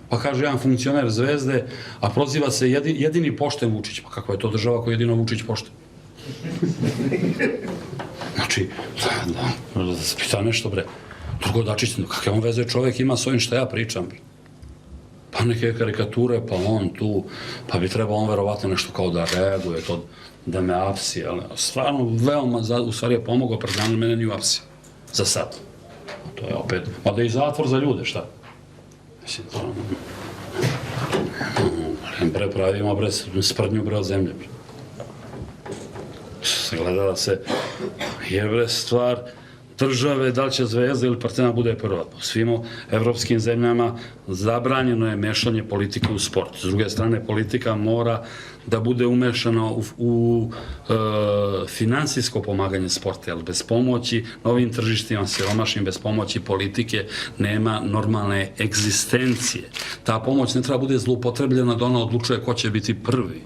Pa kaže jedan funkcioner Zvezde, a proziva se jedini pošten Vučić. Pa kakva je to država koja je jedino Vučić pošten? Znači, da se pita nešto, bre. Drugo, Dačić, kakve on veze čovjek ima s ovim što ja pričam? Pa neke karikature, pa on tu, pa bi trebao on verovatno nešto kao da reaguje, to da me apsi, ali stvarno veoma, u stvari je pomogao Partizanu, mene nije apsi. Za sad. To je opet, pa da i zatvor za ljude, šta? Mislim, to... Bre, pravimo, bre, sprdnju, bre, od zemlje, bre. Gleda da se je, bre, stvar države, da li će Zvezda ili Partizan bude prva. Po svim evropskim zemljama zabranjeno je mešanje politike u sport. S druge strane, politika mora da bude umešana u finansijsko pomaganje sporta, jer bez pomoći na ovim tržištima siromašnim, bez pomoći politike nema normalne egzistencije. Ta pomoć ne treba bude zloupotrebljena da ona odlučuje ko će biti prvi.